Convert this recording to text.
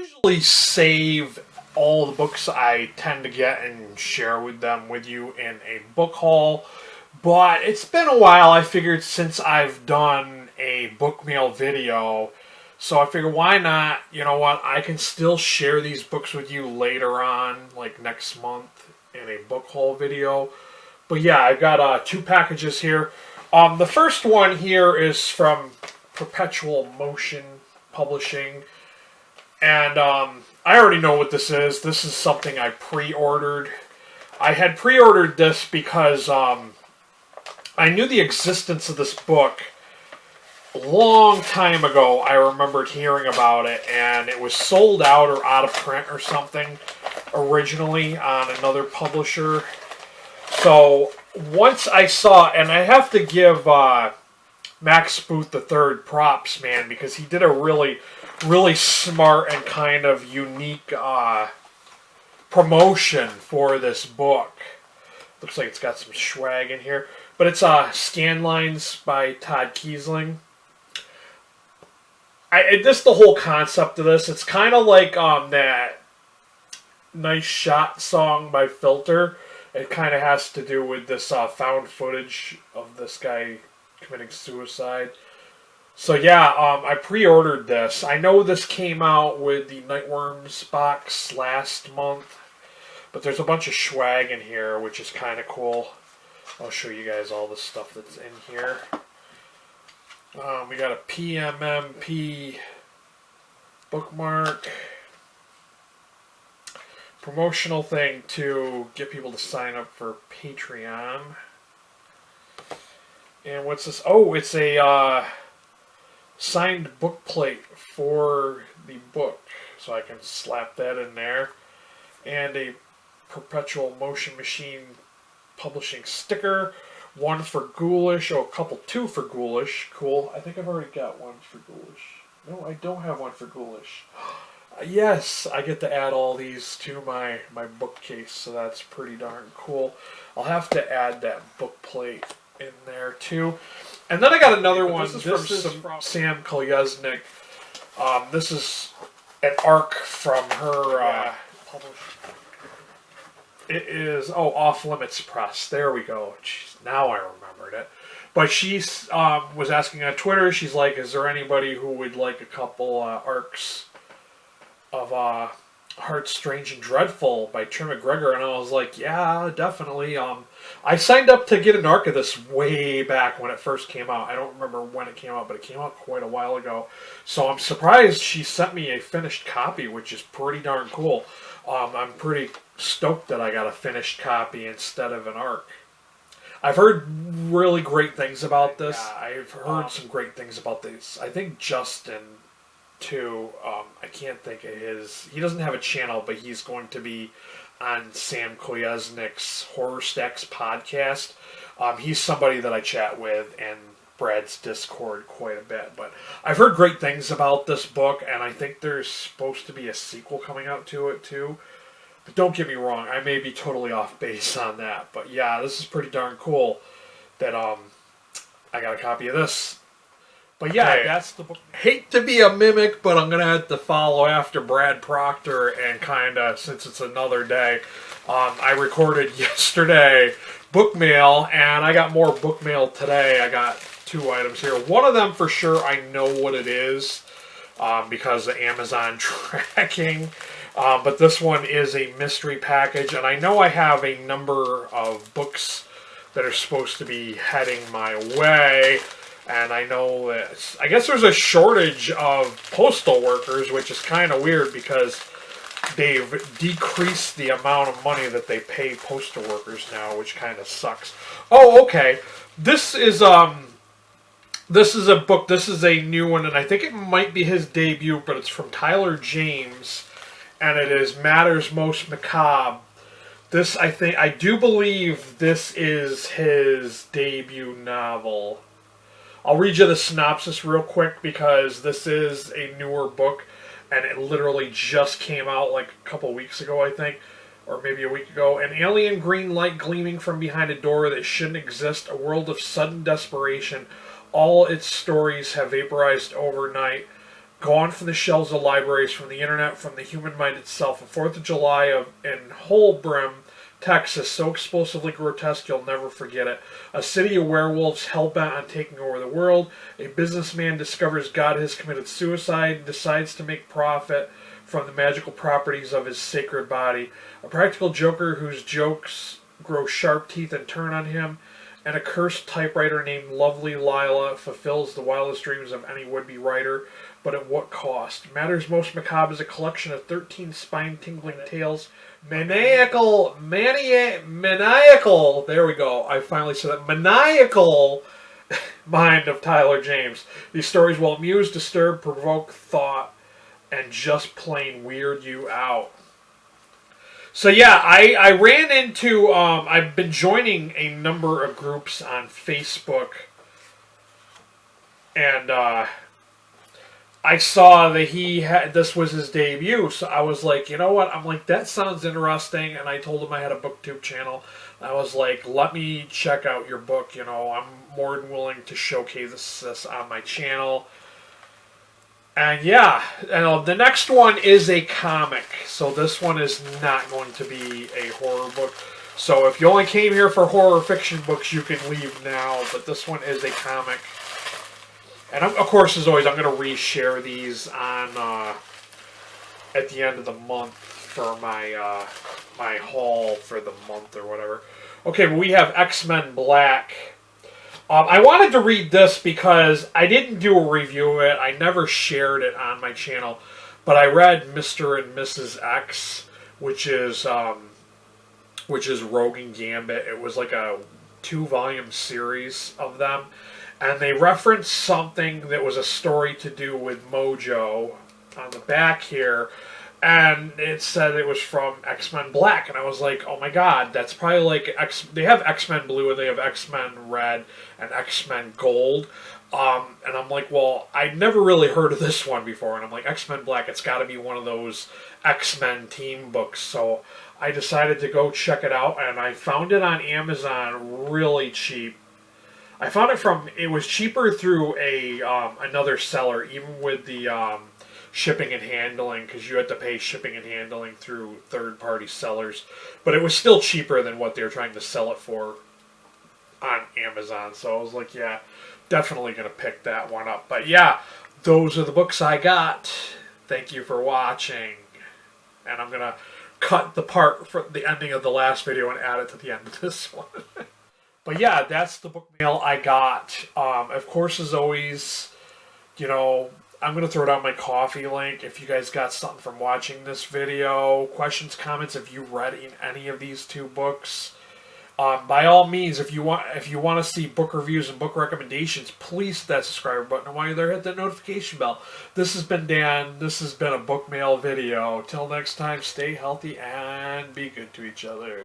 usually save all the books I tend to get and share with you in a book haul, but it's been a while. I figured since I've done a book mail video, so I figured why not, you know what, I can still share these books with you later on, like next month, in a book haul video. But yeah, I've got 2 packages here. The first one here is from Perpetual Motion Publishing. And I already know what this is. This is something I pre-ordered. I had pre-ordered this because I knew the existence of this book a long time ago. I remembered hearing about it, and it was sold out or out of print or something originally on another publisher. So once I saw, and I have to give Max Booth III props, man, because he did a really smart and kind of unique promotion for this book. Looks like it's got some swag in here. But it's Scanlines by Todd Keisling. Just the whole concept of this, it's kind of like that Nice Shot song by Filter. It kind of has to do with this found footage of this guy committing suicide. So yeah, I pre-ordered this. I know this came out with the Nightworms box last month, but there's a bunch of swag in here, which is kind of cool. I'll show you guys all the stuff that's in here. We got a PMMP bookmark. Promotional thing to get people to sign up for Patreon. And what's this? Oh, it's a signed book plate for the book, so I can slap that in there, and a Perpetual Motion Machine Publishing sticker, one for Ghoulish, two for Ghoulish, cool. I think I've already got one for Ghoulish. No, I don't have one for Ghoulish. Yes, I get to add all these to my bookcase, so that's pretty darn cool. I'll have to add that book plate in there too. And then I got another one. This is from Sam Kolyaznik. This is an arc from her publisher. It is, Off Limits Press. There we go. Jeez, now I remembered it. But she was asking on Twitter, she's like, is there anybody who would like a couple arcs of Heart Strange and Dreadful by Trim McGregor? And I was like, yeah, definitely. I signed up to get an arc of this way back when it first came out. I don't remember when it came out, but it came out quite a while ago. So I'm surprised she sent me a finished copy, which is pretty darn cool. I'm pretty stoked that I got a finished copy instead of an arc. I've heard really great things about this. I've heard some great things about this. I think Justin, too, I can't think of his... He doesn't have a channel, but he's going to be on Sam Kolyaznik's Horror Stacks podcast. He's somebody that I chat with and Brad's Discord quite a bit. But I've heard great things about this book, and I think there's supposed to be a sequel coming out to it, too. But don't get me wrong, I may be totally off base on that. But yeah, this is pretty darn cool that I got a copy of this. But yeah, that's the book. Hate to be a mimic, but I'm going to have to follow after Brad Proctor and kind of, since it's another day, I recorded yesterday book mail, and I got more book mail today. I got 2 items here. One of them for sure I know what it is because of Amazon tracking. But this one is a mystery package, and I know I have a number of books that are supposed to be heading my way. And I know that, I guess there's a shortage of postal workers, which is kind of weird because they've decreased the amount of money that they pay postal workers now, which kind of sucks. Oh, okay. This is a book, this is a new one, and I think it might be his debut, but it's from Tyler James, and it is Matters Most Macabre. This, I do believe this is his debut novel. I'll read you the synopsis real quick because this is a newer book and it literally just came out like a couple weeks ago, I think, or maybe a week ago. An alien green light gleaming from behind a door that shouldn't exist, a world of sudden desperation. All its stories have vaporized overnight. gone from the shelves of libraries, from the internet, from the human mind itself. A 4th of July in Holbrim, Texas, so explosively grotesque you'll never forget it. A city of werewolves hell-bent on taking over the world. A businessman discovers God has committed suicide and decides to make profit from the magical properties of his sacred body. A practical joker whose jokes grow sharp teeth and turn on him. And a cursed typewriter named Lovely Lila fulfills the wildest dreams of any would-be writer, but at what cost? Matter's Most Macabre is a collection of 13 spine-tingling tales. Maniacal, there we go, I finally said that. Maniacal mind of Tyler James. These stories will amuse, disturb, provoke thought, and just plain weird you out. So yeah, I ran into, I've been joining a number of groups on Facebook, and I saw that this was his debut, so I was like, you know what, I'm like, that sounds interesting, and I told him I had a booktube channel. I was like, let me check out your book, you know, I'm more than willing to showcase this on my channel. And yeah, the next one is a comic, so this one is not going to be a horror book. So if you only came here for horror fiction books, you can leave now, but this one is a comic. And of course, as always, I'm going to reshare these on at the end of the month for my my haul for the month or whatever. Okay, we have X-Men Black. I wanted to read this because I didn't do a review of it. I never shared it on my channel, but I read Mr. and Mrs. X, which is Rogue and Gambit. It was like a 2-volume series of them, and they referenced something that was a story to do with Mojo on the back here. And it said it was from X-Men Black, and I was like, oh my god, that's probably like they have X-Men Blue, and they have X-Men Red, and X-Men Gold. And I'm like, well, I'd never really heard of this one before, and I'm like, X-Men Black, it's got to be one of those X-Men team books. So I decided to go check it out, and I found it on Amazon really cheap. I found it was cheaper through another seller, even with the shipping and handling, because you had to pay shipping and handling through third-party sellers. But it was still cheaper than what they were trying to sell it for on Amazon. So I was like, yeah, definitely going to pick that one up. But yeah, those are the books I got. Thank you for watching. And I'm going to cut the part from the ending of the last video and add it to the end of this one. But yeah, that's the book mail I got. Of course, as always, you know, I'm going to throw down my Ko-fi link if you guys got something from watching this video. Questions, comments, if you read in any of these two books. By all means, if you want to see book reviews and book recommendations, please hit that subscribe button. And while you're there, hit that notification bell. This has been Dan. This has been a book mail video. Till next time, stay healthy and be good to each other.